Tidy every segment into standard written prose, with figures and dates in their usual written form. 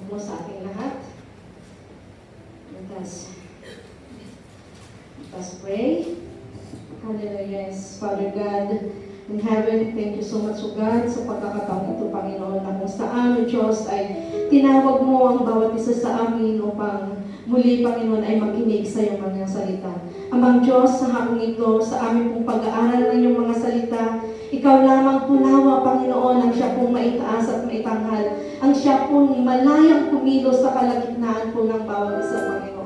mo sa ating lahat. Let us pray. Hallelujah. Yes, Father God in heaven, thank you so much, O God, sa pagkakataon ito, Panginoon, na kung sa amin, Diyos, ay tinawag mo ang bawat isa sa amin upang muli, Panginoon, ay makinig sa iyong mga salita. Amang Diyos, sa hapong ito, sa amin pong pag-aaral ng iyong mga salita, ikaw lamang punawa, Panginoon, ang siya pong maitaas at maitanghal, ang siya pong malayang kumilos sa kalagitnaan po ng bawat isa, Panginoon.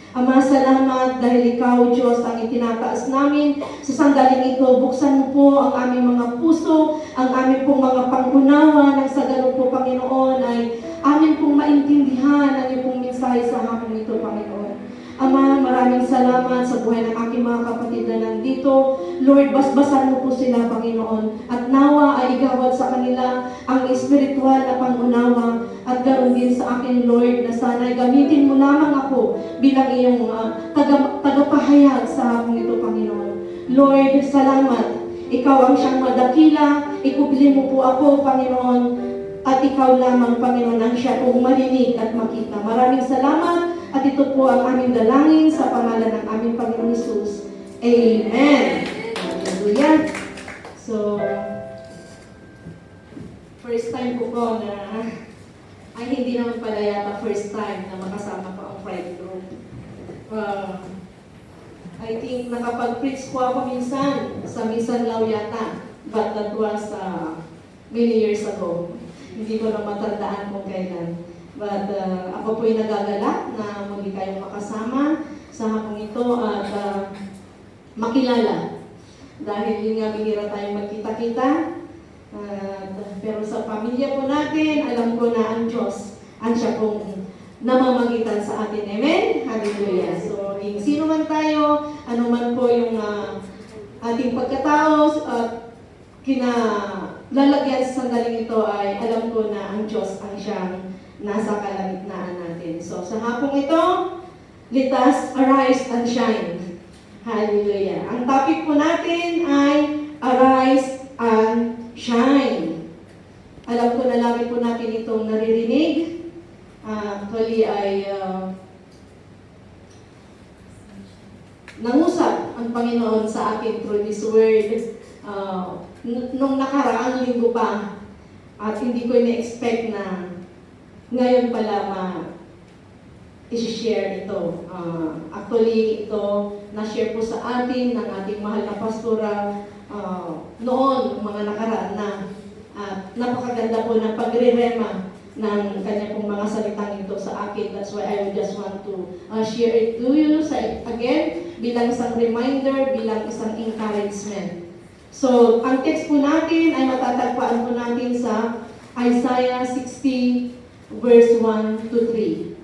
Ama, salamat dahil ikaw, Diyos, ang itinataas namin sa sandaling ito. Buksan mo po ang aming mga puso, ang aming pong mga pangunawa, nang sa ganun po, Panginoon, ay amin pong maintindihan ang iyong pong mensahe sa hapong ito, Panginoon. Ama, maraming salamat sa buhay ng aking mga kapatid na nandito. Lord, basbasan mo po sila, Panginoon. At nawa ay igawad sa kanila ang espiritual na pangunawa. At ganoon din sa akin, Lord, na sana'y gamitin mo lamang ako bilang iyong tagapahayag sa hapong ito, Panginoon. Lord, salamat. Ikaw ang siyang madakila. Ikubli mo po ako, Panginoon. At ikaw lamang, Panginoon, ang siya pong marinig at makita. Maraming salamat. At ito po ang aming dalangin sa pangalan ng aming Panginoon Jesus. Amen. Hallelujah. So, first time po na, ay hindi naman pala yata first time na makasama ko ang Pride Group. I think nakapag-preach po ako minsan sa Minsanao yata, but that was many years ago. Hindi ko na matandaan kung kailan. But ako po'y nagagalak na muli kayong makasama sa hapong ito at makilala. Dahil yun nga, bihira tayong magkita-kita. Pero sa pamilya po natin, alam ko na ang Diyos, ang siya pong namamagitan sa atin. Amen? Hallelujah. So, sino man tayo, ano man po yung ating pagkatao, kinalalagyan sa sandaling ito ay alam ko na ang Diyos ang siyang nasa kalagitnaan natin. So, sa hapong ito, let us arise and shine. Hallelujah. Ang topic po natin ay arise and shine. Alam ko na lagi po natin itong naririnig. Actually ay nangusap ang Panginoon sa akin through this word nung nakaraang linggo pa. At hindi ko ina-expect na ngayon pala i-share ito. Actually, ito na-share po sa atin ng ating mahal na pastora noon, mga nakaraan na. At napakaganda po ng pagre-rema ng kanya pong mga salitang ito sa akin. That's why I would just want to share it to you again, bilang isang reminder, bilang isang encouragement. So, ang text po natin ay matatagpuan po natin sa Isaiah 60, verse 1 to 3.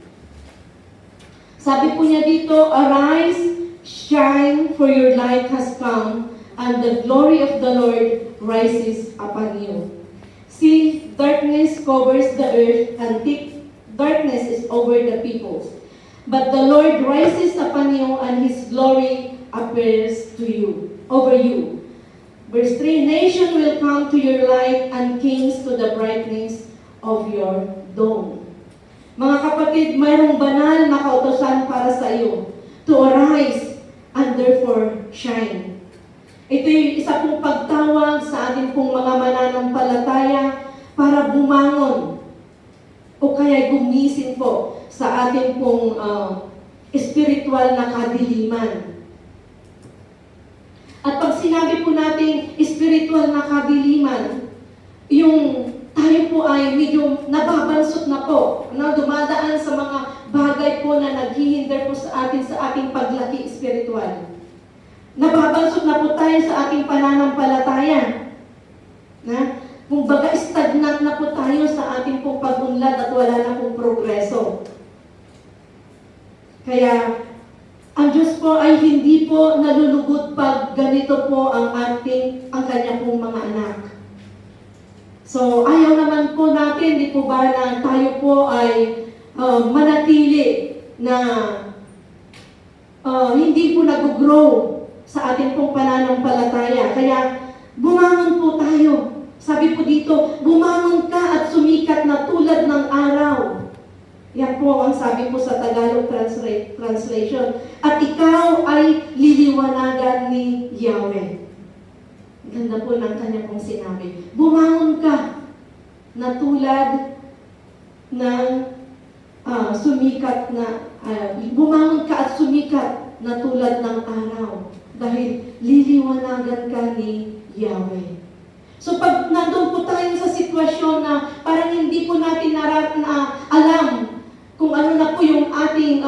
Sabi po niya dito, arise, shine, for your light has come, and the glory of the Lord rises upon you. See, darkness covers the earth, and thick darkness is over the peoples. But the Lord rises upon you, and His glory appears to you, over you. Verse 3, nation will come to your light, and kings to the brightness of your dome. Mga kapatid, mayroong banal na kautosan para sa iyo, to arise and therefore shine. Ito yung isa pong pagtawag sa ating pong mga mananampalataya para bumangon o kaya gumising po sa ating pong espiritual na kadiliman. At pag sinabi po natin espiritual na kadiliman, yung tayo po ay medyo nababansot na po, dumadaan sa mga bagay po na naghihinder po sa atin sa ating paglaki espiritual. Nababansot na po tayo sa ating pananampalataya. Kung baga stagnant na po tayo sa ating pong pag-unlad at wala na pong progreso. Kaya, ang Diyos po ay hindi po nalulugod pag ganito po ang kanya pong mga anak. So, ayaw naman po natin, di po ba, na tayo po ay manatili na hindi po nag-grow sa ating pong pananampalataya. Kaya, bumangon po tayo. Sabi po dito, bumangon ka at sumikat na tulad ng araw. Tagalog translation. At ikaw ay liliwanagan ni Yahweh. Ganda po ng kanya pong sinabi. Bumangon ka na tulad ng sumikat na, bumangon ka at sumikat na tulad ng araw. Dahil liliwanagan ka ni Yahweh. So pag nandun po tayo sa sitwasyon na parang hindi po natin alam kung ano na po yung ating,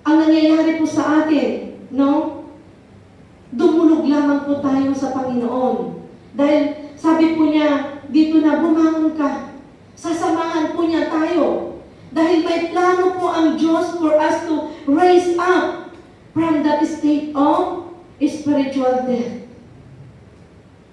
ang nangyayari po sa atin, no? Dumulog lamang po tayo sa Panginoon. Dahil sabi po niya, dito na bumangon ka. Sasamahan po niya tayo. Dahil may plano po ang Diyos for us to raise up from that state of spiritual death.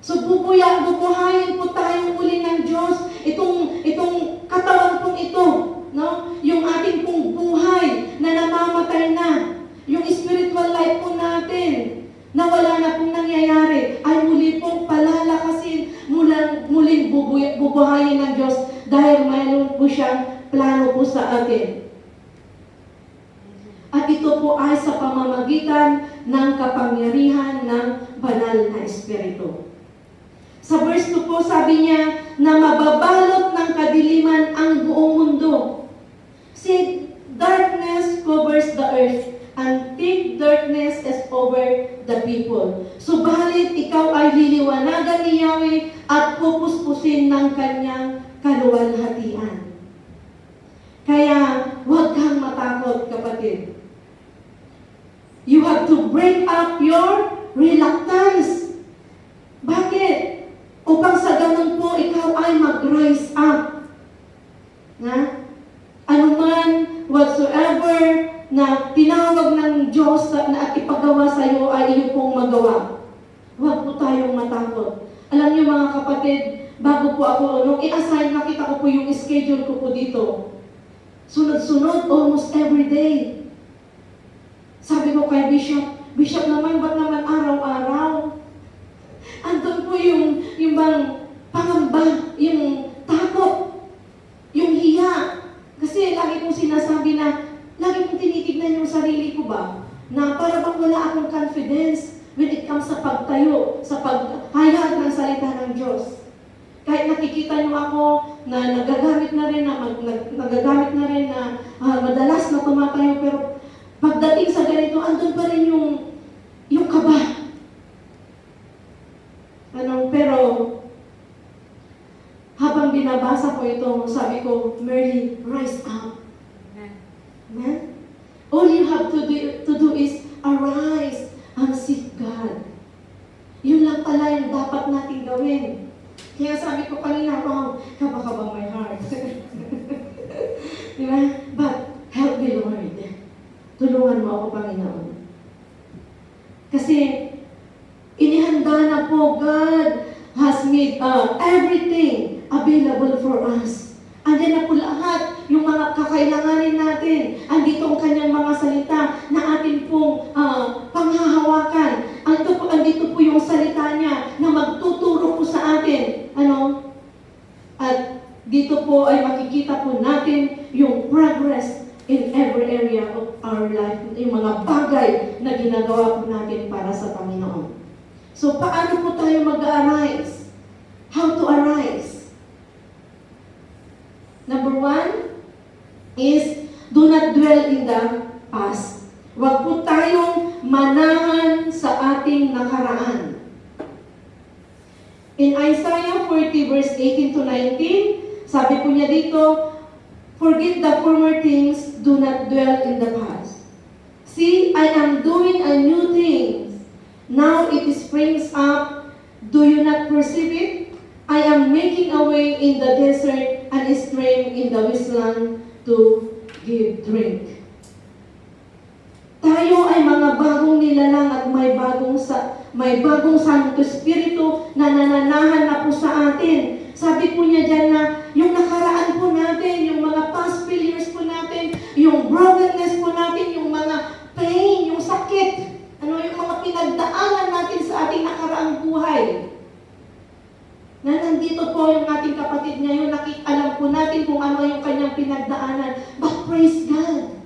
So bubuhayin po tayo muli ng Diyos. Itong katawan pong ito, no? Yung ating pong buhay na namamatay na. Yung spiritual life po natin na wala na pong nangyayari ay muli pong palalakasin, muling bubuhayin ng Diyos dahil mayroon po siyang plano po sa atin. At ito po ay sa pamamagitan ng kapangyarihan ng banal na Espiritu. Sa verse 2 po, sabi niya na mababalot ng kadiliman ang buong mundo. See, darkness covers the earth and thick darkness is over the people. Subalit, ikaw ay liliwanagan ni Yahweh at pupuspusin ng kanyang kaluwalhatian. Kaya, huwag kang matakot, kapatid. You have to break up your reluctance. Bakit? Upang sa ganun po, ikaw ay mag-rise up. Na? Anuman, whatsoever na tinawag ng Diyos na at ipagawa sa iyo ay iyo pong magawa. Huwag po tayong matakot. Alam niyo mga kapatid, bago po ako, nung i-assign, nakita ko po yung schedule ko po dito. Sunod-sunod, almost every day. Sabi ko kay Bishop naman, ba't naman araw-araw? Andun po yung bang pangamba, yung takot, yung hiya. Kasi lagi kong sinasabi na, lagi kong tinitignan yung sarili ko ba, na para bang wala akong confidence when it comes sa pagtayo, sa paghayag ng salita ng Diyos. Kahit nakikita niyo ako na nagagamit na rin na madalas na tumatayo, pero pagdating sa ganito, andun pa rin yung kaba. Pero habang binabasa ko ito, sabi ko, Mary, rise up. Amen? All you have to do is arise and seek God. Yun lang pala yung dapat natin gawin. Kaya sabi ko kanina, wow, kaba-kaba my heart. Diba? But, help me, Lord. Tulungan mo ako, Panginoon. Kasi, inihanda na po, God has made everything available for us. Andiyan na po lahat yung mga kakailanganin natin. Andito ang kanyang mga salita na atin pong panghahawakan. Andito po yung salita niya na magtuturo po sa atin. At dito po ay makikita po natin yung progress in every area of our life. Yung mga bagay na ginagawa po natin para sa Panginoon. So, paano po tayo mag-arise? How to arise? Number 1 is, do not dwell in the past. Huwag po tayong manahan sa ating nakaraan. In Isaiah 40 verse 18 to 19, sabi po niya dito, forget the former things, do not dwell in the past. See, I am doing a new thing. Now it springs up. Do you not perceive it? I am making a way in the desert and a stream in the wasteland to give drink. Tayo ay mga bagong nilalang at may bagong Santo Espiritu na nananahan na po sa atin. Sabi po niya dyan na yung nakaraan po natin, yung mga past failures po natin, yung brokenness po natin, yung mga pain, yung sakit, yung mga pinagdaanan natin sa ating nakaraang buhay. Na nandito po yung ating kapatid ngayon, alam po natin kung ano yung kanyang pinagdaanan. But praise God!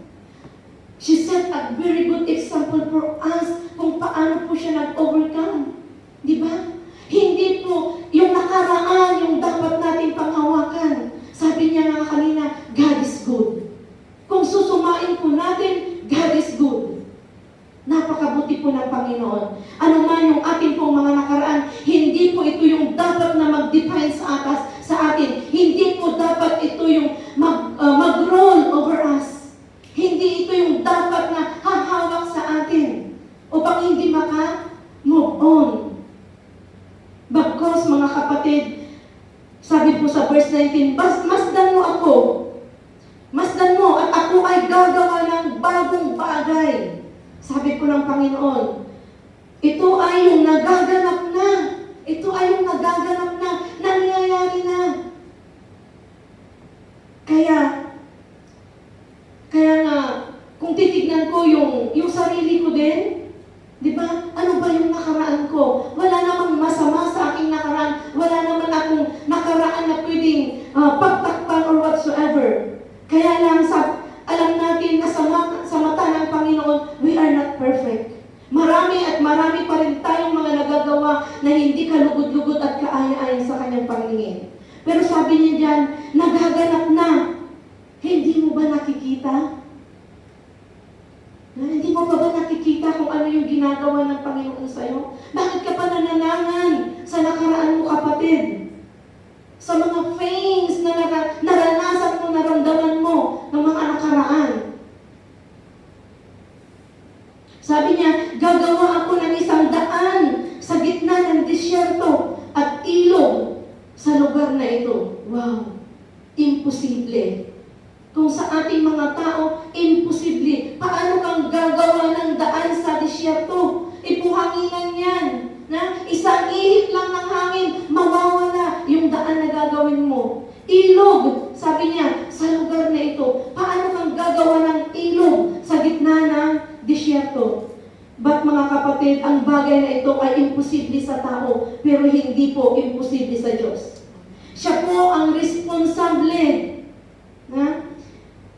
She set a very good example for us kung paano po siya nag-overcome. Di ba? Hindi po yung nakaraan yung dapat nating panghawakan. Sabi niya nga kanina, God is good. Kung susumain po natin, God is good. Napakabuti po ng Panginoon. Ano man yung ating pong mga nakaraan, hindi po ito yung dapat na mag-define sa atin. Hindi po dapat ito yung mag-roll over us. Hindi ito yung dapat na hahawak sa atin upang hindi maka-move on. Bagkos, mga kapatid, sabi po sa verse 19, masdan mo ako. Masdan mo at ako ay gagawa ng bagong bagay. Sabi po ng Panginoon, ito ay yung nagaganap na. Ito ay yung nagaganap na. Nangyayari na. Kaya nga, kung titignan ko yung sarili ko din, di ba? Ano ba yung nakaraan ko? Wala namang masama sa aking nakaraan. Wala naman akong nakaraan na pwedeng pagtakpan or whatsoever. Kaya lang, alam natin na sa mata ng Panginoon, we are not perfect. Marami at marami pa rin tayong mga nagagawa na hindi kalugod-lugod at kaaya-aya sa kanyang paningin. Pero sabi niya dyan, nagaganap na. Hindi mo ba nakikita? Hindi mo ba nakikita kung ano yung ginagawa ng Panginoon sa'yo? Bakit ka pa nananangan sa nakaraan mo, kapatid? Sa mga things na naranasan mo, naramdaman mo ng mga nakaraan. Sabi niya, gagawa ako ng isang daan sa gitna ng disyerto at ilog sa lugar na ito. Wow! Imposible. Kung sa ating mga tao, imposible. Paano kang gagawa ng daan sa disyerto? Ipuhanginan yan. Na isang ihip lang ng hangin, mawawala yung daan na gagawin mo. Ilog, sabi niya, sa lugar na ito. Paano kang gagawa ng ilog sa gitna ng disyerto? But mga kapatid, ang bagay na ito ay imposible sa tao, pero hindi po imposible sa Diyos. Siya po ang responsable.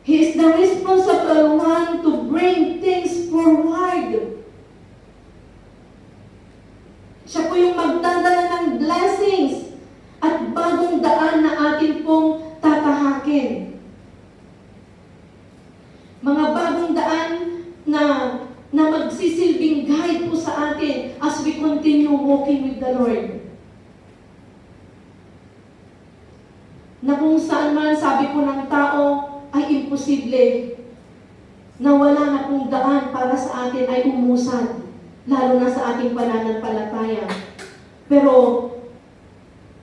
He is the responsible one to bring things forward. Siya po yung magdadala ng blessings at bagong daan na atin pong tatahakin. Mga bagong daan na magsisilbing guide po sa atin as we continue walking with the Lord. Na kung saan man sabi po ng tao ay imposible na wala na pong daan para sa atin ay umusad, lalo na sa ating pananampalataya. Pero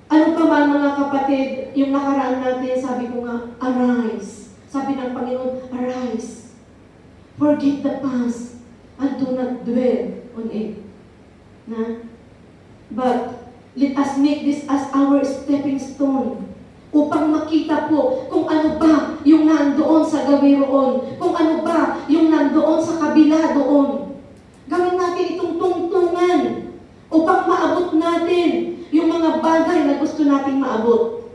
ano pa man mga kapatid, yung nakaraan natin, sabi ko nga, arise. Sabi ng Panginoon, arise. Forget the past and do not dwell on it. But let us make this as our stepping stone upang makita po kung ano ba yung nandoon sa gawi roon, kung ano ba yung nandoon sa kabila doon. Gawin natin itong tungtungan upang maabot natin yung mga bagay na gusto nating maabot.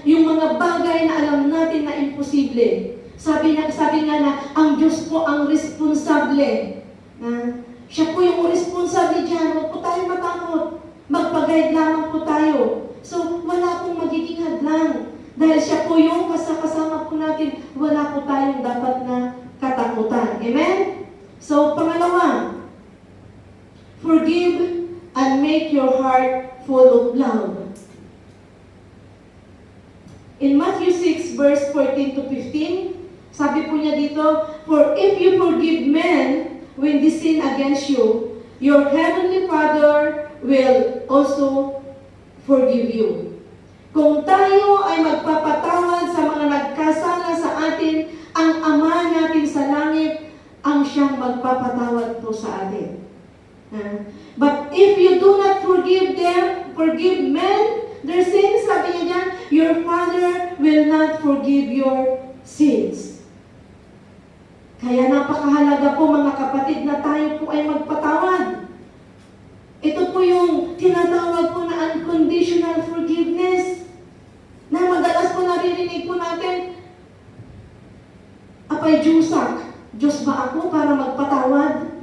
Yung mga bagay na alam natin na imposible. Sabi nga na, ang Diyos po ang responsable. Siya po yung responsable dyan. Huwag po tayo matakot. Magpag-guide lamang po tayo. So, wala pong magiging hadlang. Dahil siya po yung kasama po natin, wala po tayong dapat na katakutan. Amen? So, pangalawa, forgive and make your heart full of love. In Matthew 6, verse 14 to 15, sabi po niya dito, for if you forgive men when they sin against you, your heavenly Father will also forgive you. Kung tayo ay magpapatawad sa mga nagkasala sa atin, ang Ama natin sa langit ang siyang magpapatawad po sa atin. But if you do not forgive men their sins, sabi niya dyan, your Father will not forgive your sins. Kaya napakahalaga po mga kapatid na tayo po ay magpatawad. Ito po yung tinatawag po na unconditional forgiveness. Na madalas po naririnig po natin, apay jusak, Diyos ba ako para magpatawad?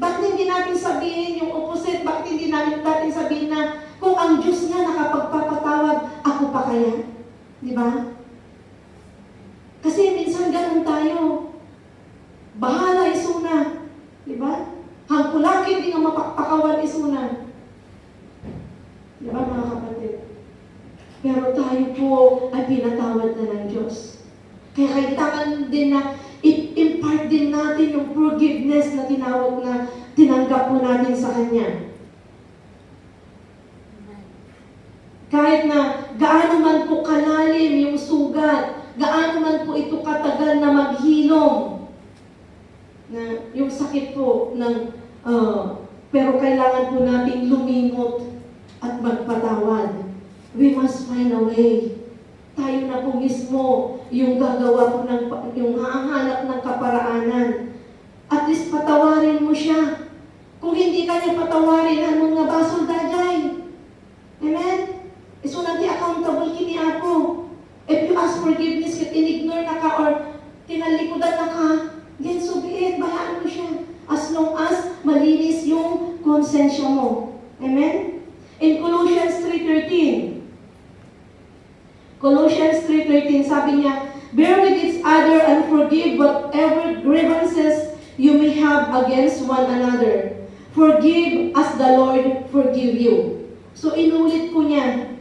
Bakit hindi natin sabihin yung opposite? Bakit hindi natin sabihin na kung ang Diyos nga nakapagpapatawad, ako pa kaya? Di ba? Kasi minsan ganun tayo. Bahala isuna. Di ba? Hangkulakin din ang mapakpakawan isuna. Di ba mga kapatid? Pero tayo po ay pinatawad na ng Diyos. Kaya kailangan din na i-impart din natin yung forgiveness na tinanggap po natin sa Kanya. Kahit na gaano man po kalalim yung sugat, gaano man po ito katagal na maghilom, na yung sakit po ng pero kailangan po nating lumingot at magpatawad. We must find a way. Tayo na po mismo yung gagawa po yung hahanap ng kaparaanan. At least patawarin mo siya. Kung hindi ka niya patawarin, ang mga basol dajay. Amen? So nanti accountable kini ako. If you ask forgiveness, in-ignore na ka or tinalikudan na ka, then so be it, bayaan mo siya. As long as malinis yung konsensya mo. Amen? In Colossians 3:13, sabi niya, bear with each other and forgive whatever grievances you may have against one another. Forgive as the Lord forgive you. So inulit po niya,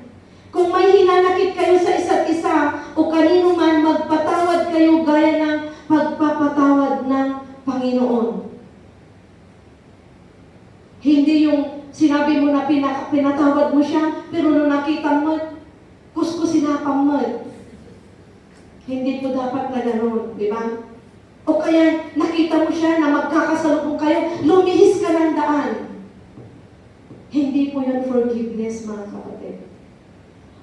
kung may hinanakit kayo sa isa't isa o kanino man, magpatawad kayo gaya ng pagpapatawad ng Panginoon. Hindi yung sinabi mo na pinatawad mo siya, pero nung nakita mo, kuskusinapang mo. Hindi po dapat na gano'n, di ba? O kaya nakita mo siya na magkakasalubong kayo, lumihis ka ng daan. Hindi po yun forgiveness, mga kapatid.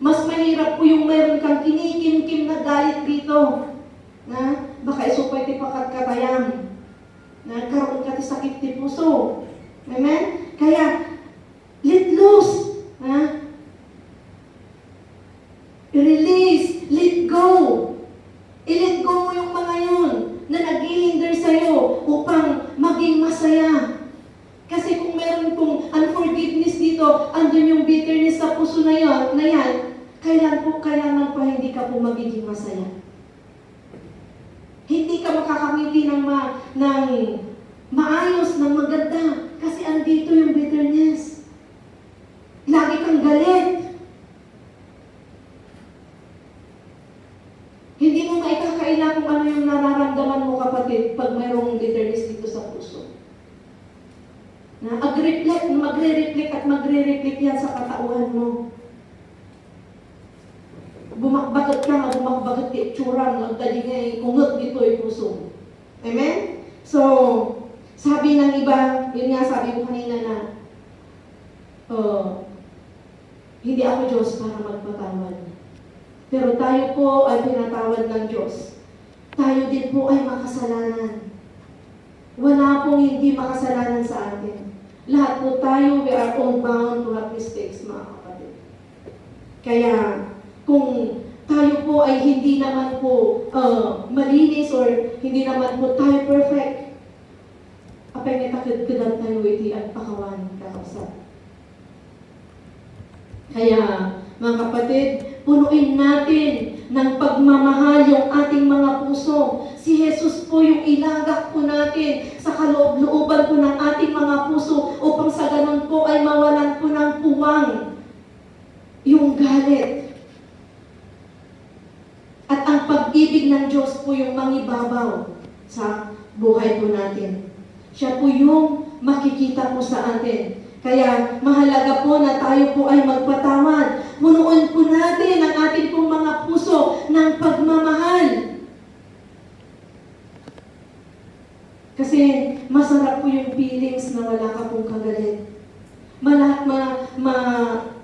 Mas mahirap po yung meron kang kinikim-kim na galit dito. Na baka isupay ti pagkatayam. Na karoon ka ti sakit ti puso. Amen? Kaya, let loose. Release. Let go. I-let go mo yung mga yun na nag-hihinder sa'yo upang maging masaya. Kasi kung meron pong unforgiveness dito, andun yung bitterness sa puso na yan, kailangan pa hindi ka po magiging masaya. Hindi ka makakamiti ng maayos, ng maganda, kasi andito yung bitterness. Lagi kang galit. Hindi mo maikakaila kung ano yung nararamdaman mo, kapatid, pag mayroong bitterness dito sa puso. Na magre-reflect at magre-reflect yan sa katauhan mo. Bumakbagat ka nga, bumakbagat ka itsura, nagdali nga kungot dito ay puso. Amen? So, sabi ng iba, yun nga sabi ko kanina na, hindi ako Diyos para magpatawad. Pero tayo po ay pinatawad ng Diyos. Tayo din po ay makasalanan. Wala pong hindi makasalanan sa atin. Lahat po tayo, we are all bound to have mistakes, mga kapatid. Kaya, kung tayo po ay hindi naman po malinis or hindi naman po tayo perfect, apay may takid-kidan tayo iti at pakawan kakasat. Kaya, mga kapatid, punuin natin ng pagmamahal yung ating mga puso. Si Jesus po yung ilagak po natin sa kaloob-looban po ng ating mga puso upang sa ganun po ay mawalan po ng puwang yung galit. At ang pag-ibig ng Diyos po yung mangibabaw sa buhay po natin. Siya po yung makikita po sa atin. Kaya mahalaga po na tayo po ay magpatawad. Punuin po natin ang ating pong mga puso ng pagmamahal. Kasi masarap po yung feelings na wala ka pong kagalit.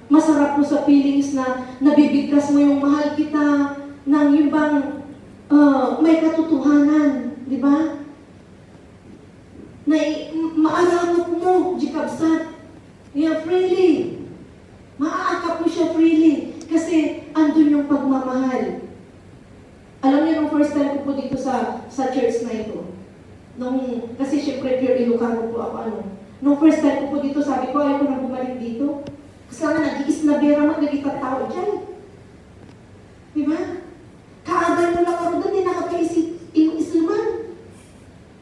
Masarap po sa feelings na nabibigkas mo yung mahal kita ng yung bang may katotohanan, di ba? Na maaramot mo, jikabsat. Yeah, freely. Maaakap mo siya freely. Kasi andun yung pagmamahal. Alam niyo, nung first time ko po dito sa church na ito, sana po ako Nung first time ko po dito, sabi ko, ayaw ko na bumalik dito. Kasi nga, nag-iisnabera mo, nag-itatao dyan. Diba? Kaagal mo lang ako doon, hindi nakakaisiman.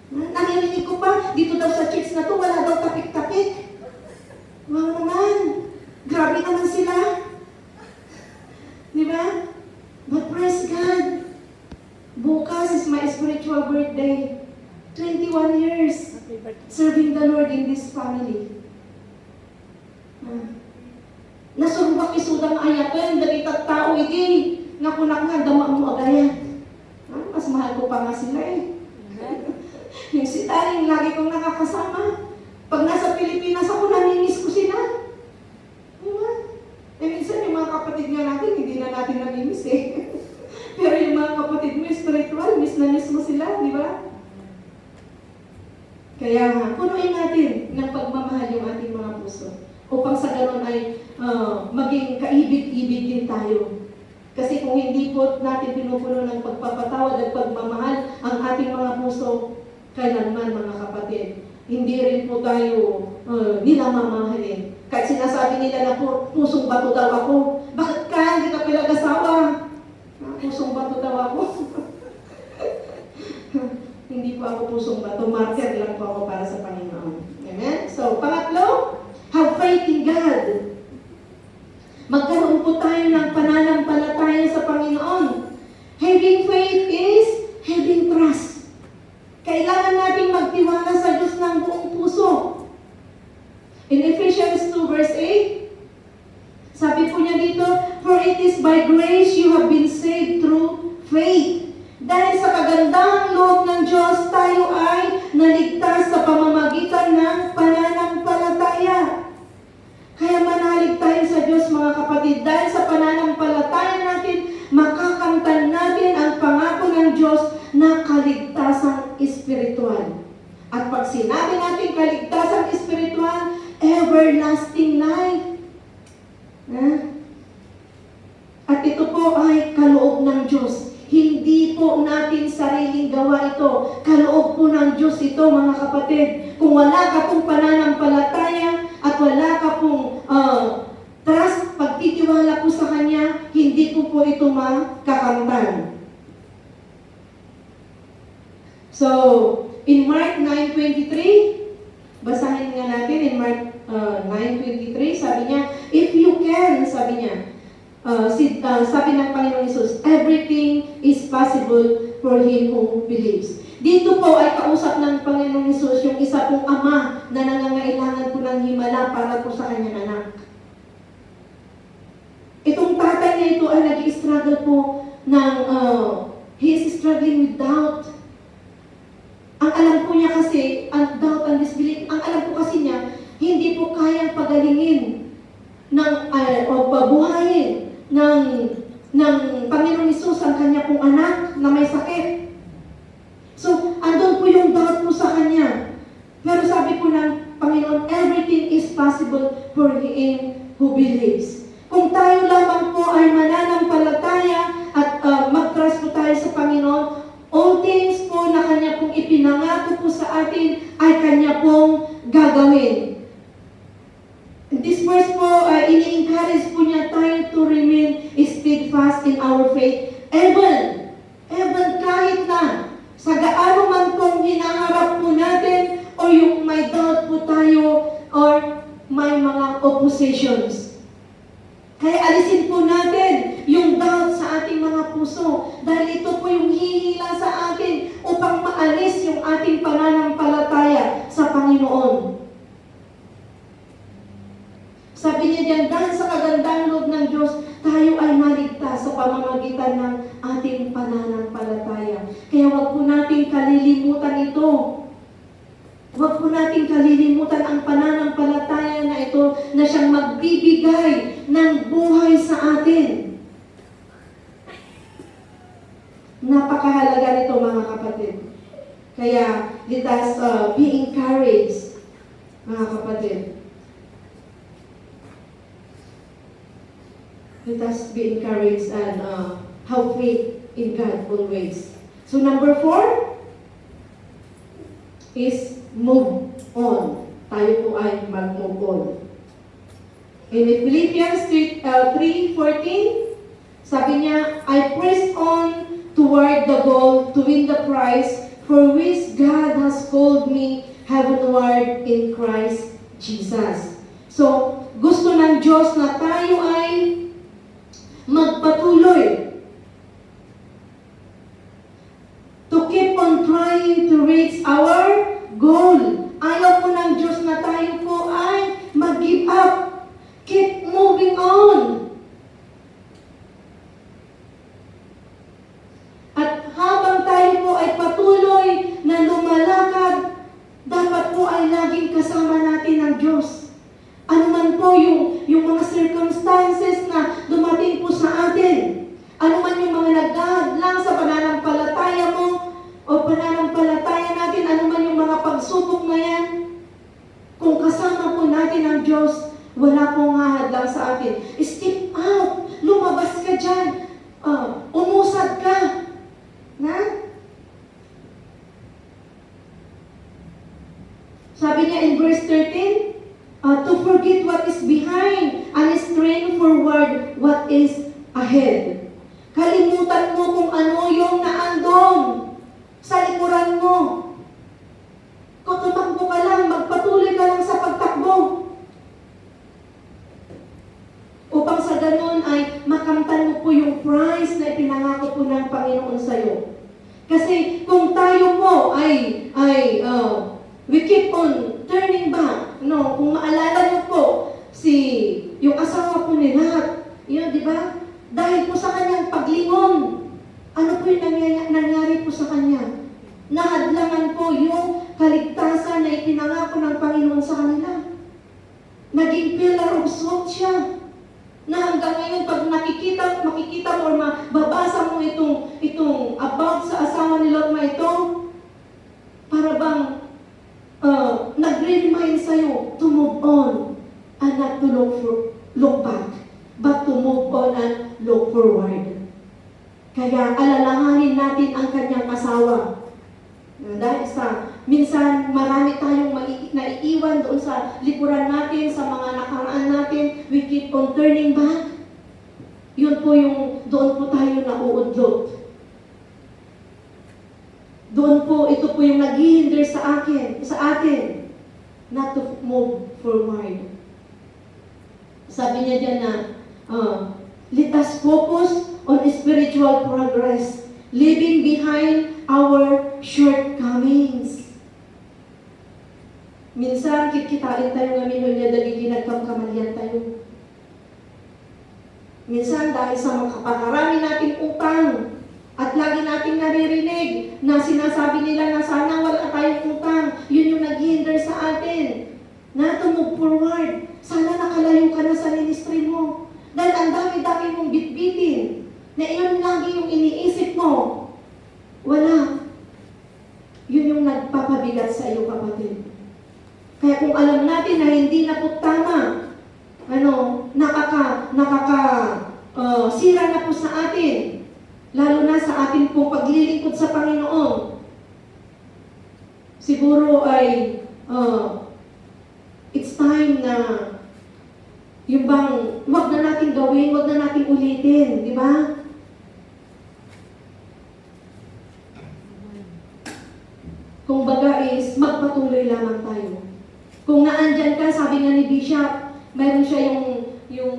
Nangyarinig ko pa, dito daw sa church na to, wala daw tapik-tapik. Wow naman. Grabe naman sila. Diba? But praise God. Bukas is my spiritual birthday. 21 years serving the Lord in this family. Nasuruwak isudang ayakan, dali tao iti, nakunak nga, dama mo agayan. Mas mahal ko pa nga sila Yung si Daring, lagi kong nakakasama. Pag nasa Pilipinas ako, namimiss ko sila. Diba? Minsan yung mga kapatid nga natin, hindi na natin namimiss Pero yung mga kapatid mo, spiritual, miss na miss mo sila, di ba? Kaya nga, punuin natin ng pagmamahal yung ating mga puso upang sa ganon ay maging kaibig-ibig din tayo. Kasi kung hindi po natin pinupuno ng pagpapatawad at pagmamahal ang ating mga puso, kailanman mga kapatid, hindi rin po tayo nila mamahalin. Kahit sinasabi nila na pusong bato daw ako, bakit ka? Hindi ka pinag-asawa. Pusong bato daw ako. Hindi po ako pusong bato, martyr lang po ako para sa Panginoon. Amen? So, pangatlo, have faith in God. Magkaroon po tayo ng pananampalataya sa Panginoon. Having faith is having trust. Kailangan natin magtiwala sa Diyos ng buong puso. In Ephesians 2 verse 8, sabi po niya dito, for it is by grace you have been saved through faith. Dahil sa kagandahang loob ng Diyos, tayo ay naligtas sa pamamagitan ng pananampalataya. Kaya manalig tayo sa Diyos mga kapatid. Dahil sa pananampalataya natin, makakamtan natin ang pangako ng Diyos na kaligtasang espiritual. At pag sinabi natin kaligtasang espiritual, everlasting life. At ito po ay kaloob ng Diyos. Hindi po natin sariling gawa ito. Kaloob po ng Diyos ito, mga kapatid. Kung wala ka pong pananampalataya at wala ka pong trust, pagtitiwala po sa Kanya, hindi po ito makakamtan. So, in Mark 9:23, basahin nga natin in Mark 9:23, sabi niya, if you can, sabi niya, sabi ng Panginoong Hesus, everything is possible for him who believes. Dito po ay kausap ng Panginoong Hesus yung isa pong ama na nangangailangan po ng himala para po sa kanyang anak. Itong tatay niya ito ay nag-i-struggle po ng, he is struggling with doubt. Ang alam po niya kasi, ang doubt and disbelief, ang alam po kasi niya, hindi po kayang pagalingin o pabuhayin ng Panginoong Hesus ang kanya pong anak na may sakit. So, andun po yung doubt po sa kanya. Pero sabi po ng Panginoon, everything is possible for him who believes. Kung tayo lamang po ay mananampalataya at mag-trust po tayo sa Panginoon, all things po na kanya pong ipinangako po sa atin ay kanya pong gagawin. This verse po, ini-encourage po niya tayo to remain steadfast in our faith. Even kahit na sa gaano man pong hinaharap po natin o yung may doubt po tayo or may mga oppositions. Kaya alisin po natin yung doubt sa ating mga puso dahil ito po yung hihila sa atin upang maalis yung ating pananampalataya sa Panginoon. Sabi niya diyan, dahil sa kagandang loob ng Diyos, tayo ay naligtas sa pamamagitan ng ating pananampalataya. Kaya wag po nating kalilimutan ito. Wag po nating kalilimutan ang pananampalataya na ito na siyang magbibigay ng buhay sa atin. Napakahalaga nito mga kapatid. Kaya let us be encouraged, mga kapatid. Let us be encouraged and have faith in God always. So number 4 is move on. tayo po ay mag-move on. In Philippians 3:14, sabi niya, I press on toward the goal to win the prize for which God has called me heavenward in Christ Jesus. So, gusto ng Diyos na tayo ay magpatuloy to keep on trying to reach our goal. Ayaw po ng Diyos na tayo po ay mag-give up. Keep moving on. At habang tayo po ay patuloy na lumalakad, dapat po ay laging kasama natin ang Diyos. Ano man po yung mga circumstances na dumating po sa atin, ano man yung mga nagdahadlang sa pananampalataya mo o pananampalataya natin, ano man yung mga pagsubok na yan, kung kasama po natin ang Diyos, wala pong hahadlang sa atin. Step out. Lumabas ka dyan. Umusad ka. Na? Sabi niya in verse 13, to forget what is behind and strain forward what is ahead. Kalimutan mo kung ano yung naandon sa likuran mo. Kung tumakbo ka lang, magpatuloy ka lang sa pagtakbo. Upang sa ganun ay makamtan mo po yung prize na ipinangako po ng Panginoon sa iyo. Kasi kung tayo po ay we keep on turning back, no? Kung maalala niyo po yung asawa po ni Lot, yun, di ba? Dahil po sa kanyang paglingon, ano po yung nangyari po sa kanya? Nahadlangan po yung kaligtasan na ipinangako ng Panginoon sa kanila. Naging pillar of salt siya. Na hanggang ngayon, pag makikita mo or mababasa mo itong about sa asawa ni Lot na ito, para bang nagre-remind sa'yo to move on and not to look back, but to move on and look forward. Kaya alalahanin natin ang kanyang asawa. Dahil minsan marami tayong naiiwan doon sa likuran natin, sa mga nakaraan natin, we keep on turning back. Yun po doon po tayo nauudlot. Doon po, ito po yung naghihinder sa atin, not to move forward. Sabi niya dyan na, let us focus on spiritual progress, leaving behind our shortcomings. Minsan, kikitain tayo ng minunya dahil ginagpangkamalian tayo. Minsan, dahil sa makapakarami nating utang, at lagi nating naririnig na sinasabi nila na sana wala tayong utang, yun yung naghihinder sa atin. Na to move forward. Sana nakalayo ka na sa ministry mo. Dahil ang dami-dami mong bitbitin, na iyon lagi yung iniisip mo. Wala. Yun yung nagpapabigat sa iyo, kapatid. Kaya kung alam natin na hindi na po tama, sira na po sa atin, lalo na sa atin pong paglilingkod sa Panginoon, siguro ay it's time na yung bang wag na natin gawin, wag na natin ulitin, di ba? Kung baga is, magpatuloy lamang tayo. Kung naandyan ka, sabi nga ni Bishop, mayroon siya yung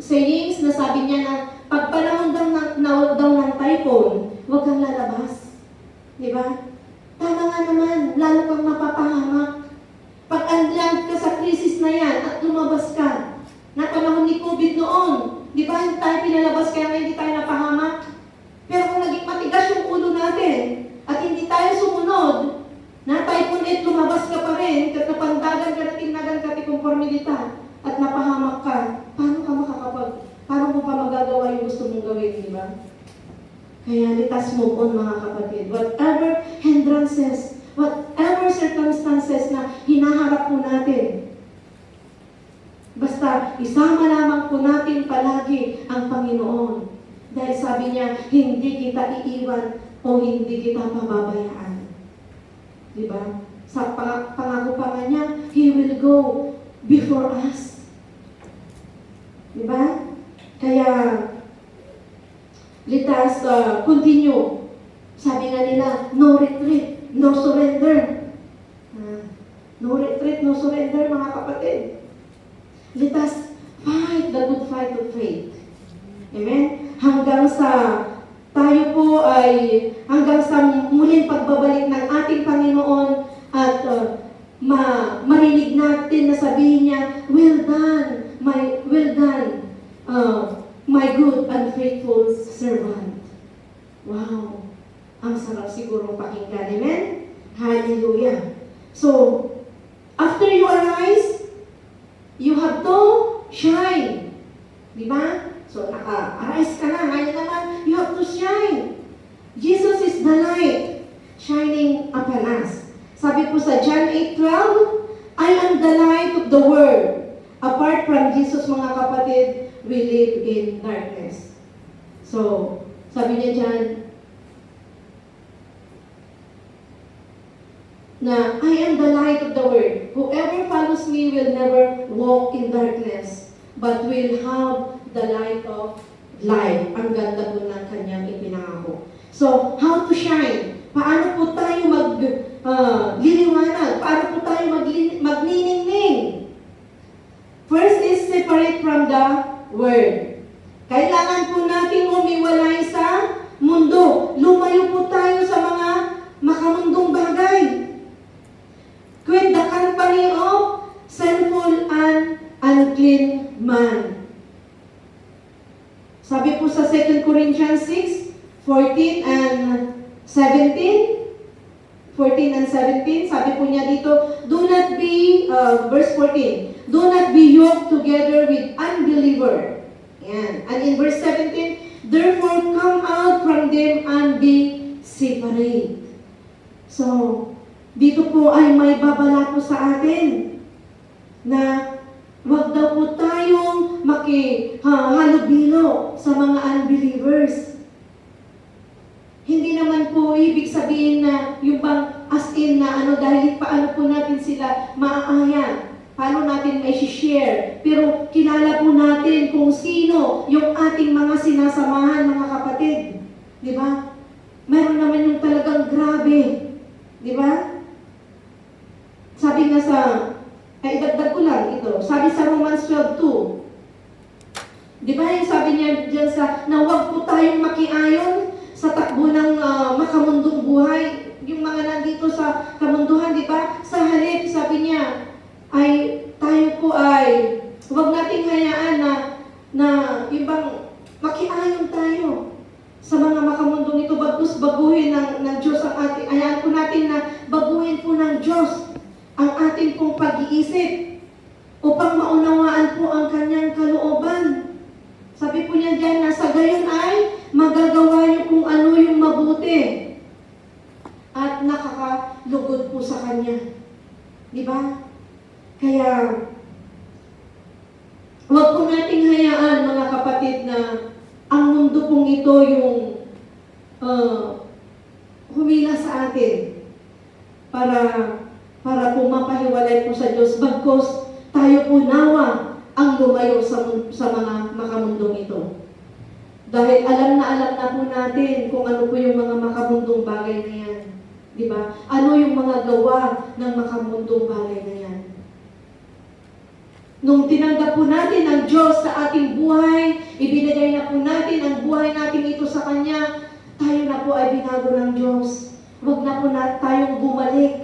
sayings na sabi niya na pag panahon daw ng typhoon, huwag kang lalabas. Di ba? Tama nga naman, lalo kang mapapahamak. Pag andyan ka sa krisis na yan at lumabas ka, na panahon ni COVID noon, di ba, hindi tayo pinalabas kaya hindi tayo napahamak? Pero kung naging matigas yung ulo natin, at hindi tayo sumunod, na typhoon 8, lumabas ka pa rin, kat napandagan ka na tinagan ka konformidita, at napahamak ka, paano mo pa magagawa yung gusto mong gawin, di ba? Kaya let us move on, mga kapatid. Whatever hindrances, whatever circumstances na hinaharap po natin, basta isama lamang po natin palagi ang Panginoon. Dahil sabi niya, hindi kita iiwan o hindi kita pababayaan. Di ba? Sa pangako pa nga niya, He will go before us. Diba? Kaya, let us continue. Sabi nga nila, no retreat, no surrender. No retreat, no surrender, mga kapatid. Let us fight the good fight of faith. Amen? Hanggang sa tayo po ay, hanggang sa muling pagbabalik ng ating Panginoon at marinig natin na sabihin niya, well done, my good and faithful servant. Wow! Ang sarap siguro pakinggan. Amen? Hallelujah! So, after you arise, you have to shine. Diba? So, naka-arise ka na. Ngayon naman, you have to shine. Jesus is the light shining upon us. Sabi po sa John 8:12, I am the light of the world. Apart from Jesus, mga kapatid, we live in darkness. So, sabi niya dyan, na I am the light of the world. Whoever follows me will never walk in darkness, but will have the light of life. Ang ganda po ng kanyang ipinangako. So, how to shine? Paano po tayo magliliwanag? Paano po tayo magniningning? First is separate from the world. Kailangan po natin umiwalay sa mundo. Lumayo po tayo sa mga makamundong bagay. Quit the company of sinful and unclean man. Sabi po sa 2 Corinthians 6:14 and 17, 14 and 17, sabi po niya dito, do not be, verse 14, do not be yoked together with unbeliever. Yan. And in verse 17, therefore come out from them and be separate. So, dito po ay may babala po sa atin na wag daw po tayong makihalubilo sa mga unbelievers. Hindi naman po ibig sabihin na yung bang as in na dahil paano po natin sila maaaya, paano natin may share. Pero kilala po natin kung sino yung ating mga sinasamahan, mga kapatid. Di ba? Meron naman yung talagang grabe. Di ba? Sabi nga idagdag ko lang ito. Sabi sa Romans 12:2. Di ba yung sabi niya dyan na huwag po tayong makiayon sa takbo ng makamundong buhay. Yung mga nandito sa kamunduhan, di ba? Sa halip, sabi niya, ay tayo po ay huwag nating hayaan na ibang makiayon tayo sa mga makamundong ito. Bagkus baguhin ng Diyos ang ating, hayaan po natin na baguhin po ng Diyos ang ating pong pag-iisip upang maunawaan po ang kanyang kalooban. Sabi po niya dyan na sa gayon ay magagawa niyo kung ano yung mabuti at nakakalugod po sa kanya. Di ba? Kaya, huwag po nating hayaan, mga kapatid, na ang mundo pong ito yung humila sa atin para po mapahiwalay po sa Diyos. Bagkus tayo po nawa ang lumayo sa mga makamundong ito. Dahil alam na po natin kung ano po yung mga makamundong bagay na yan. Di ba? Ano yung mga gawa ng makamundong bagay na yan? Nung tinanggap po natin ang Diyos sa ating buhay, ibinigay na po natin ang buhay natin ito sa Kanya, tayo na po ay binago ng Diyos. Huwag na po tayong bumalik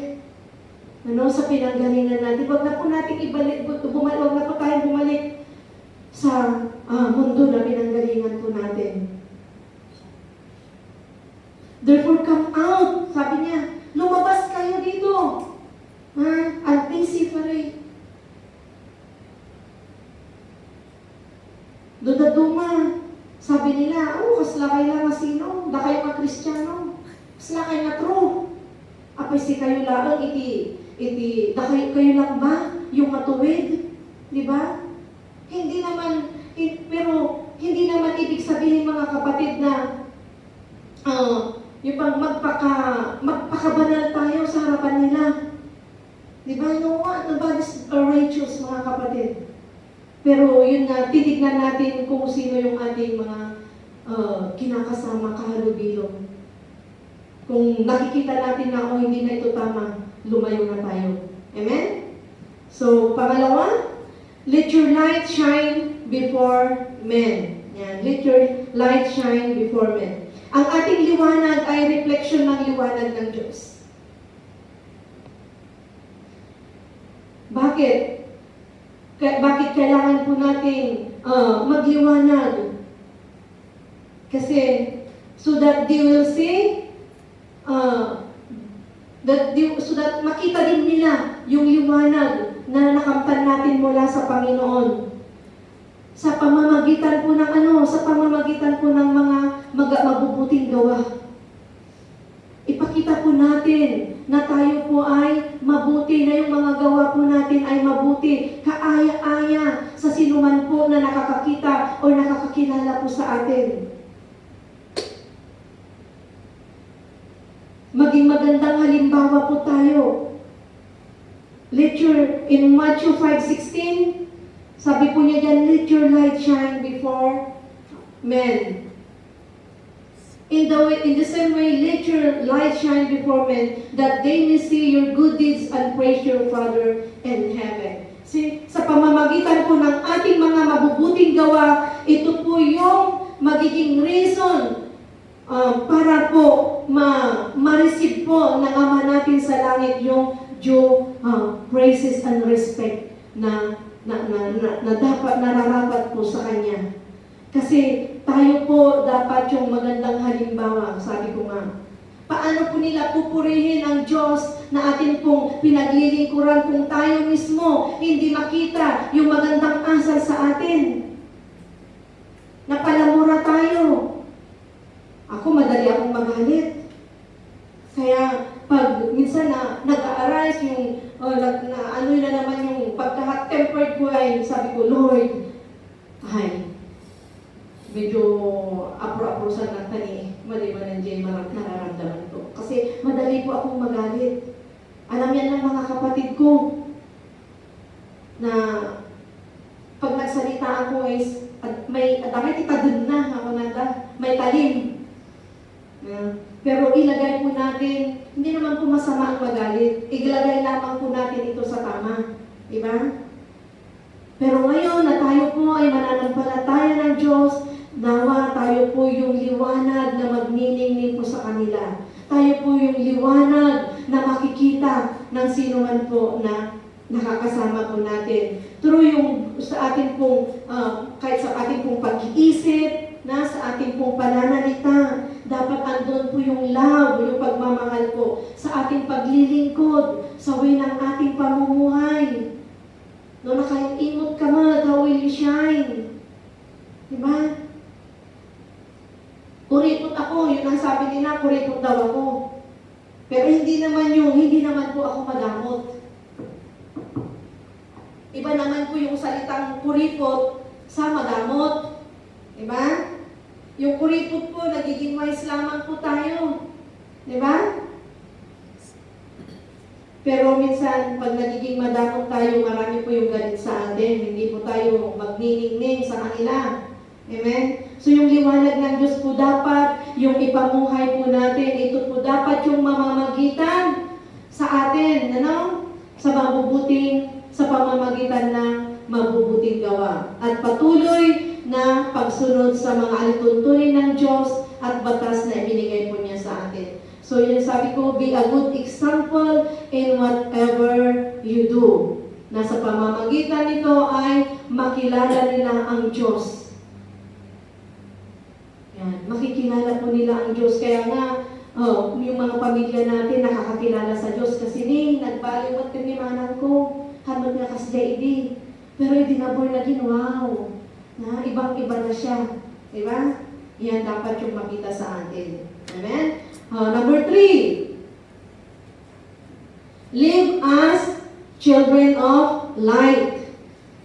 sa pinanggalingan natin. Huwag na po natin huwag na po tayong bumalik sa mundo na pinanggalingan po natin. Therefore, come out. Sabi niya, lumabas kayo dito. And be separate. Duma, sabi nila, kaslakay lang na sino? Da kayo mga Kristiyano. Kaslakay na true. Apay si kayo lang, da kayo lang ba? Yung matuwid? Di ba? Pero hindi naman ibig sabihin, mga kapatid, na yung pang magpakabanal tayo sa harapan nila. Di ba? Nobody's righteous, mga kapatid. Pero yun nga, titignan natin kung sino yung ating mga kinakasama, kahalubilo. Kung nakikita natin na, hindi na ito tama, lumayo na tayo. Amen? So, pangalawa, let your light shine before men. Yan. Let your light shine before men. Ang ating liwanag ay reflection ng liwanag ng Diyos. Bakit? Bakit kailangan po natin magliwanag? Kasi, so that they will see, so that makita din nila yung liwanag na nakamtan natin mula sa Panginoon. Sa pamamagitan po ng sa pamamagitan po ng mga mabubuting gawa. Ipakita po natin na tayo po ay mabuti, na yung mga gawa po natin ay mabuti, kaaya-aya sa sinuman po na nakakakita o nakakakilala po sa atin. Maging magandang halimbawa po tayo. In Matthew 5:16, sabi po niya dyan, let your light shine before men. In the same way, let your light shine before men, that they may see your good deeds and praise your Father in heaven. See, sa pamamagitan po ng ating mga mabubuting gawa, ito po yung magiging reason para po ma-receive po ng Ama natin sa langit yung due praises and respect na dapat nararapat po sa Kanya. Kasi tayo po dapat yung magandang halimbawa, sabi ko nga. Paano po nila pupurihin ang Diyos na atin pong pinaglilingkuran kung tayo mismo hindi makita yung magandang asal sa atin? Napalamura tayo. Ako, madali akong magalit. Kaya, pag minsan na nag-a-arise yung, ano na naman yung pagka-hot-tempered ko ay, sabi ko, Lord, medyo apro-aprosan ng tani, maliban ng Jay, nararamdaman ko. Kasi madali po akong magalit. Alam yan ng mga kapatid ko, na pag nagsalita ako is, may itadun na ako nanda, may talim. Pero ilagay po natin, hindi naman po masama ang magalit. Ilagay lamang po natin ito sa tama. Diba? Pero ngayon na tayo po ay mananampalataya ng Diyos, nawa tayo po yung liwanag na magniningning po sa kanila. Tayo po yung liwanag na makikita ng sino man po na nakakasama po natin. Through yung sa ating pong, kahit sa ating pong pag-iisip, sa ating pong pananalita, dapat andun po yung love, yung pagmamahal po sa ating paglilingkod, sa way ng ating pamumuhay. No, nakaimot ka man, how will you shine? Diba? Kuripot ako, yun ang sabi nila, kuripot daw ako. Pero hindi naman po ako madamot. Iba naman po yung salitang kuripot sa madamot. Diba? Yung kuripot po, nagiging wise lamang po tayo. Diba? Pero minsan, pag nagiging madamot tayo, marami po yung galit sa atin. Hindi po tayo magniningning sa kanila. Amen? So yung liwanag ng Diyos po dapat, yung ipamuhay po natin, ito po dapat yung mamamagitan sa atin, sa pamamagitan ng mabubuting gawa. At patuloy na pagsunod sa mga alituntunin ng Diyos at batas na ibinigay po niya sa atin. So yun sabi ko, be a good example in whatever you do. Na sa pamamagitan nito ay makilala nila ang Diyos. Yan, makikilala po nila ang Diyos. Kaya nga, yung mga pamilya natin nakakakilala sa Diyos. Kasi nagbaliwat kami manang ko, hanod na kasdaidi. Pero hindi na born again, wow. Ibang-iba na siya. Diba? Yan dapat yung makita sa atin. Amen? Number 3. Live as children of light.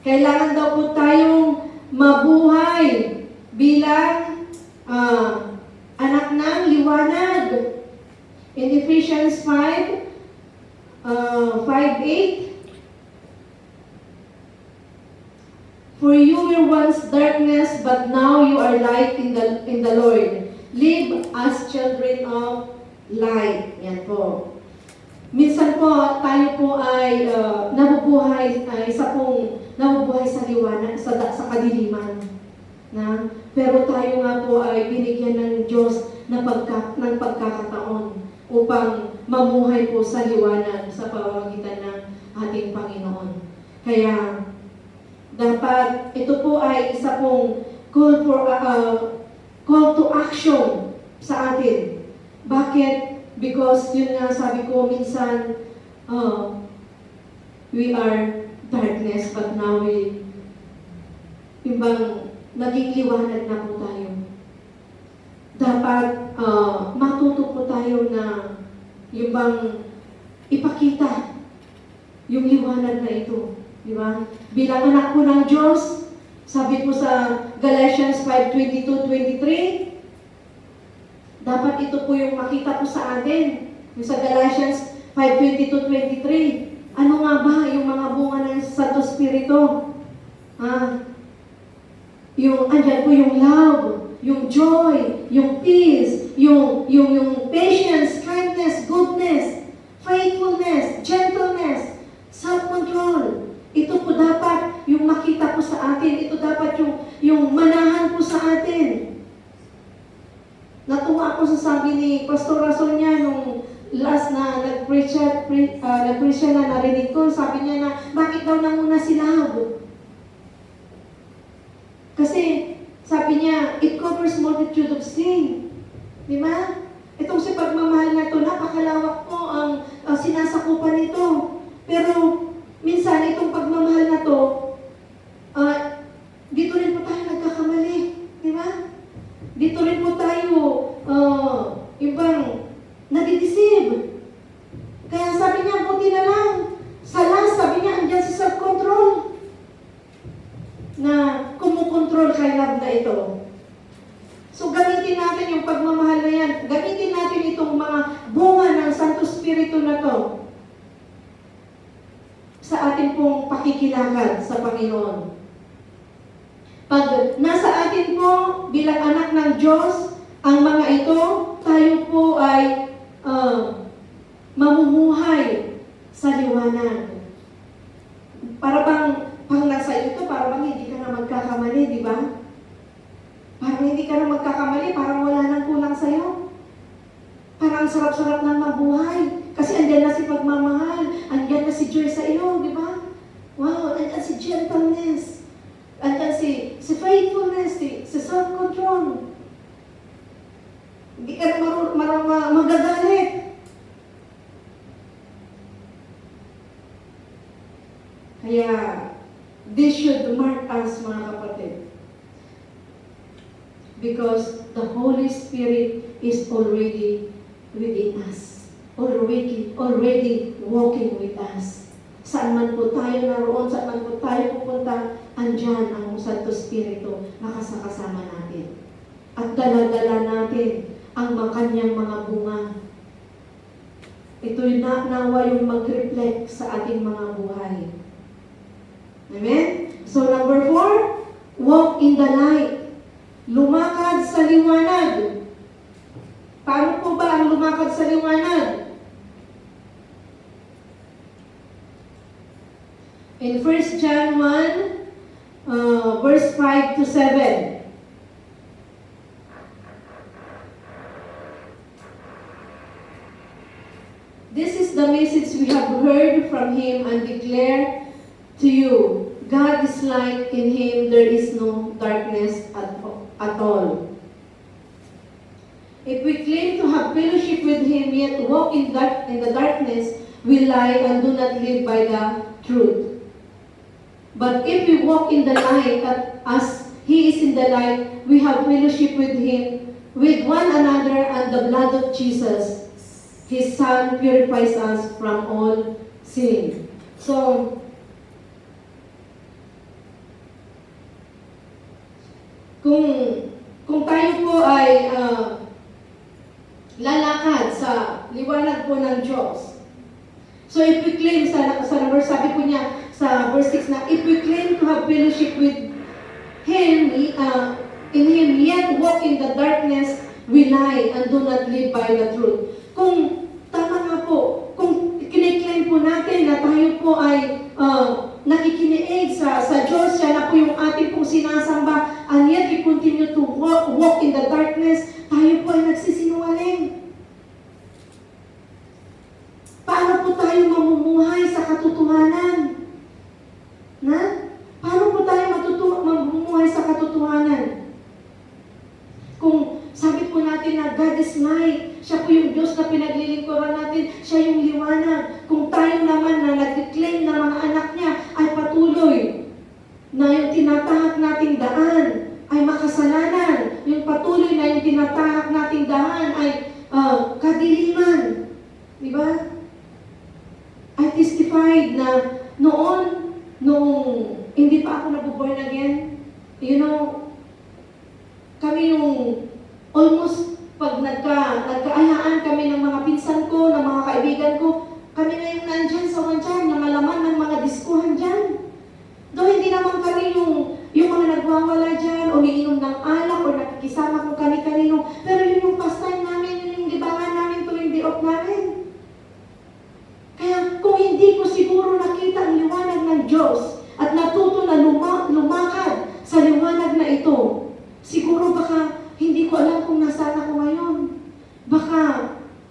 Kailangan daw po tayong mabuhay bilang anak ng liwanag. In Ephesians 5, 5:8. For you were once darkness, but now you are light in the Lord. Live as children of light. Yan po. Minsan po, tayo po ay nabubuhay, isa pong nabubuhay sa liwanag, sa kadiliman. Na? Pero tayo nga po ay binigyan ng Diyos ng pagkakataon upang mamuhay po sa liwanag sa pamamagitan ng ating Panginoon. Kaya, dapat ito po ay isa pong call to action sa atin. Bakit? Because yun nga sabi ko minsan, we are darkness, but now yung bang naging liwanag na po tayo. Dapat matuto po tayo na yung bang ipakita yung liwanag na ito. Di ba? Bilang anak po ng Diyos, sabi po sa Galatians 5:22-23, dapat ito po yung makita po sa atin. Yung sa Galatians 5:22-23, ano nga ba yung mga bunga ng Santo Espiritu? Yung andyan po yung love, yung joy, yung peace, yung patience, kindness, goodness, faithfulness, gentleness, self-control. Ito po dapat yung makita po sa atin. Ito dapat yung manahan po sa atin. Natuwa ako sa sabi ni Pastor Rason niya nung last na nag-preach siya na narinig ko. Sabi niya na, bakit daw na muna si love? Kasi, sabi niya, it covers multitude of sin. Di ba? Itong si pagmamahal na ito, napakalawak po ang sinasakupan nito. Pero, minsan, itong pagmamahal na ito, dito rin po tayo nagkakamali. Di ba? Dito rin po tayo, ibang, nadideceive. Kaya sabi niya, buti na lang. Sa last, sabi niya, andyan si self-control. Na kumukontrol kay love na ito. So, gamitin natin yung pagmamahal na yan. Gamitin natin itong mga bunga ng Santo Espiritu na to sa ating pong pakikilakad sa Panginoon. Pag nasa atin po bilang anak ng Diyos, ang mga ito, tayo po ay mamumuhay sa liwanag. Para bang pang nasa ito, para bang hindi ka na magkakamali, di ba? Parang hindi ka na magkakamali, parang wala nang kulang sa'yo. Parang sarap-sarap ng mabuhay. Kasi andyan na si pagmamahal, andyan na si joy sa iyo, di ba? Wow, andyan si gentleness, andyan si faithfulness, si self-control. Hindi ka na magagalit. Kaya, this should mark us, mga kapatid. Because the Holy Spirit is already within us. Already walking with us. Saan man po tayo naroon, saan man po tayo pupunta, andyan ang Santo Espiritu nakasakasama natin. At dala-dala natin ang kanyang mga bunga. Ito'y nawa yung mag-reflect sa ating mga buhay. Amen? So number 4, walk in the light. Lumakad sa liwanag. Paano po ba ang lumakad sa liwanag? In 1 John 1, verse 5 to 7. This is the message we have heard from Him and declare to you. God is light, in Him there is no darkness at all. If we claim to have fellowship with Him, yet walk in the darkness, we lie and do not live by the truth. But if we walk in the light, as He is in the light, we have fellowship with Him, with one another, and the blood of Jesus, His Son, purifies us from all sin. So, kung tayo po ay lalakad sa liwanag po ng Diyos, So if we claim, sa verse, sabi po niya sa verse 6 na, if we claim to have fellowship with Him, in Him, yet walk in the darkness, we lie and do not live by the truth. Kung tama nga po, kung kiniklaim po natin na tayo po ay nakikiniig sa Diyos, siya na po yung ating pong sinasamba, and yet we continue to walk in the darkness, tayo po ay nagsisinungaling. Paano po tayo mamumuhay sa katotohanan? Paano po tayo mamumuhay sa katotohanan? Kung sabi po natin na God is light, siya po yung Diyos na pinaglilingkuran natin, siya yung liwanag. Kung tayo naman na nag-claim na mga anak niya ay patuloy, na yung tinatahak nating daan ay makasalanan, yung patuloy na yung tinatahak nating daan ay kadiliman. Diba? I testified na noong hindi pa ako nabuborn again, kami yung almost pag nagkaayaan kami ng mga pinsan ko, ng mga kaibigan ko, kami na yung nandyan sa wansyan, na malaman ng mga diskuhan dyan. Doon hindi naman kami yung mga nagwawala dyan, umiinom ng alak, o nakikisama kung kani-kanino, pero yun yung pastime namin, yun yung libangan namin tuwing day off namin. Kaya kung hindi ko siguro nakita ang liwanag ng Diyos at natuto na lumakad sa liwanag na ito, siguro baka hindi ko alam kung nasaan ako ngayon. Baka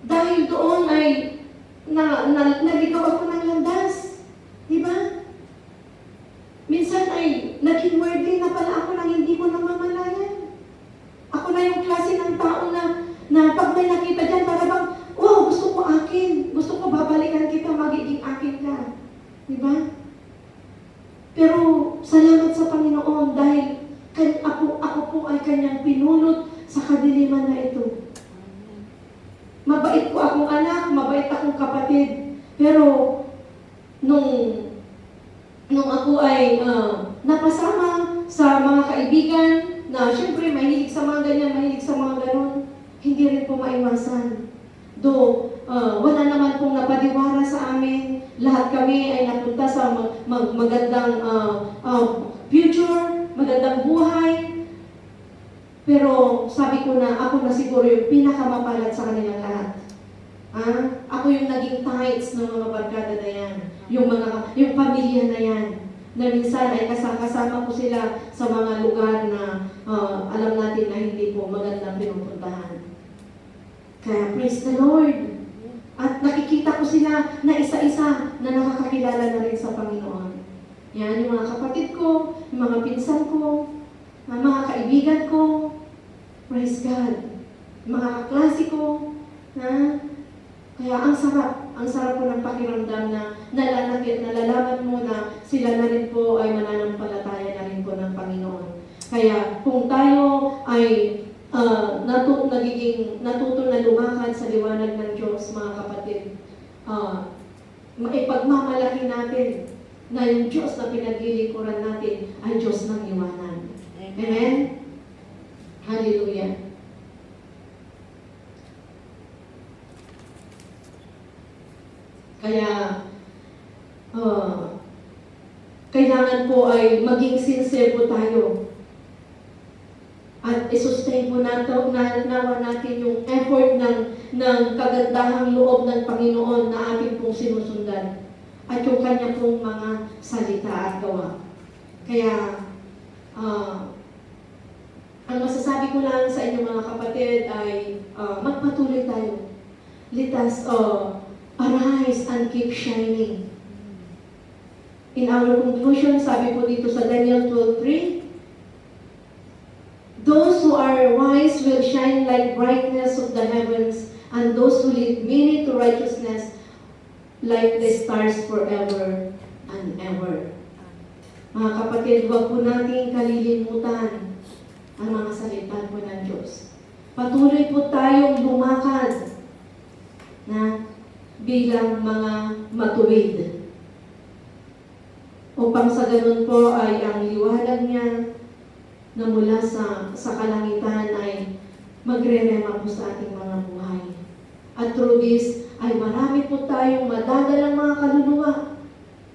dahil doon ay naligaw ako ng landas. Diba? Minsan ay naging worldly na pala ako nang hindi ko namamalayan. Ako na yung klase ng tao na pag may nakita dyan, parang wow, gusto ko akin. Gusto ko babalikan kita, magiging akin ka. Diba? Pero salamat sa Panginoon dahil ako po ay kanyang pinulot sa kadiliman na ito. Mabait po akong anak, mabait akong kapatid. Pero nung ako ay napasama sa mga kaibigan na syempre mahilig sa mga ganyan, mahilig sa mga ganon, hindi rin po maiwasan. Wala naman pong napadiwara sa amin. Lahat kami ay napunta sa magandang future, magandang buhay. Pero sabi ko na ako na siguro yung pinakamapalad sa kanilang lahat. Ako yung naging tights ng mga barkada na yan. Yung pamilya na yan. Na minsan ay kasama ko sila sa mga lugar na alam natin na hindi po magandang pinupuntahan. Kaya praise the Lord. At nakikita ko sila na isa-isa na nakakakilala na rin sa Panginoon. Yan, yung mga kapatid ko, yung mga pinsan ko, mga kaibigan ko, praise God. Yung mga kaklase ko, kaya ang sarap po ng pakiramdam na nalalaman mo na sila na rin po ay mananampalataya na rin po ng Panginoon. Kaya kung tayo ay natuto na lumakad sa liwanag ng Diyos, mga kapatid, maipagmamalaki natin na yung Diyos na pinaglilingkuran natin ay Diyos ng liwanag. Amen? Hallelujah. Kaya, kailangan po ay maging sincere po tayo. At isustain po nawa natin yung effort ng kagandahang loob ng Panginoon na ating pong sinusundan. At yung kanya pong mga salita at gawa. Kaya, ang masasabi ko lang sa inyo mga kapatid ay magpatuloy tayo. Let us arise and keep shining. In our conclusion, sabi po dito sa Daniel 12:3, those who are wise will shine like brightness of the heavens, and those who lead many to righteousness like the stars forever and ever. Mga kapatid, huwag po nating kalilimutan ang mga salita po ng Diyos. Patuloy po tayong lumakad na bilang mga matuwid. Upang sa ganun po ay ang liwanag niya na mula sa kalangitan ay magre-rema po sa ating mga buhay. At through this ay marami po tayong madadalang mga kaluluwa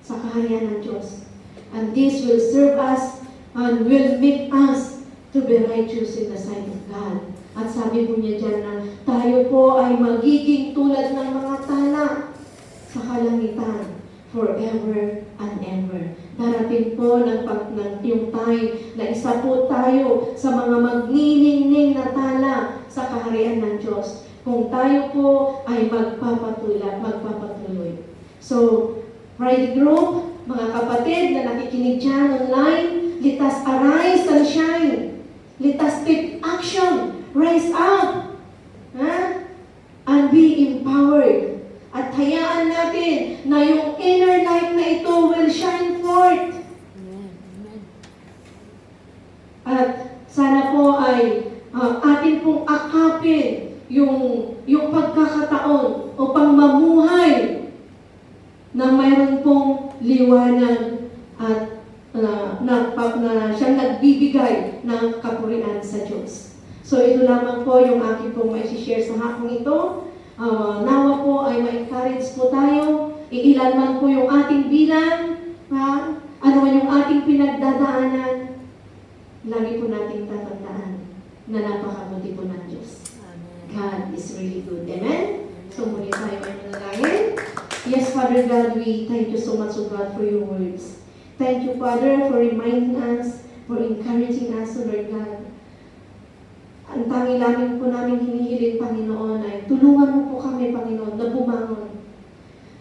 sa kaharian ng Diyos. And this will serve us and will make us to be righteous in the sight of God. At sabi po niya dyan na tayo po ay magiging tulad ng mga tala sa kalangitan forever and ever. Darating po yung time na isa po tayo sa mga magniningning na tala sa kaharian ng Diyos kung tayo po ay magpapatuloy. So, Pride Group, mga kapatid na nakikinig dyan online, let us arise and shine. Let us take action. Rise up. And be empowered. At hayaan natin na yung inner light na ito will shine forth. At sana po ay atin pong akapin yung pagkakataon o pangmamuhay na mayroon pong liwanag at na siyang nagbibigay ng kapurian sa Diyos. So ito lamang po yung aking pong mai-share sa hapong ito. Nawa po ay ma-encourage po tayo. Iilan man po yung ating bilang, ano man yung ating pinagdadaanan, lagi po nating tatandaan na napakabuti po ng Diyos. God is really good. Amen? So muli tayo ay manalangin. Yes, Father God, we thank you so much, O God, for your words. Thank you, Father, for reminding us, for encouraging us, O Lord God. Ang tangi namin po namin hinihiling, Panginoon, ay tulungan mo po kami, Panginoon, na bumangon.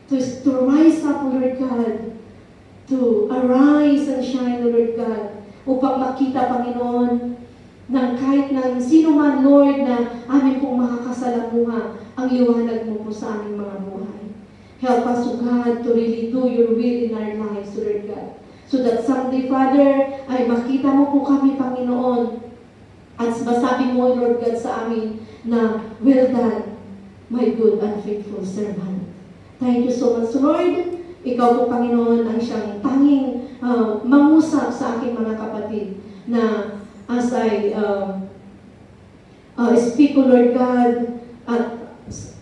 To rise up, O Lord God. To arise and shine, O Lord God. Upang makita, Panginoon, ng kahit ng sino man, Lord, na amin pong makakasalamuha ang liwanag mo po sa aming mga buhay. Help us, O God, to really do your will in our lives, O Lord God. So that someday, Father, ay makita mo po kami, Panginoon. At masabi mo, Lord God, sa amin na, well done, my good and faithful servant. Thank you so much, Lord. Ikaw po, Panginoon, ang siyang tanging mangusap sa aking mga kapatid na as I speak, O Lord God, at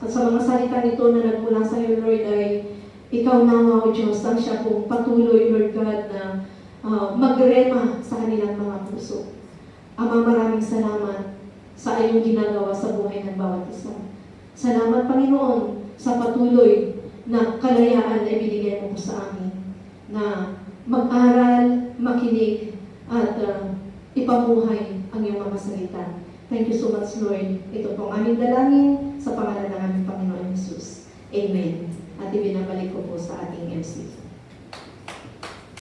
sa mga salita nito na nagmula sa iyo, Lord, ay ikaw nawa, O Diyos, ang siya pong patuloy, Lord God, na magrema sa kanilang mga puso. Ama, maraming salamat sa iyong ginagawa sa buhay ng bawat isa. Salamat, Panginoon, sa patuloy na kalayaan na ibinigay mo po sa amin, na mag-aral, makinig, at ipamuhay ang iyong mga salita. Thank you so much, Lord. Ito pong aming dalangin sa pangalan ng aming Panginoon Jesus. Amen. At ibinabalik ko po sa ating MC.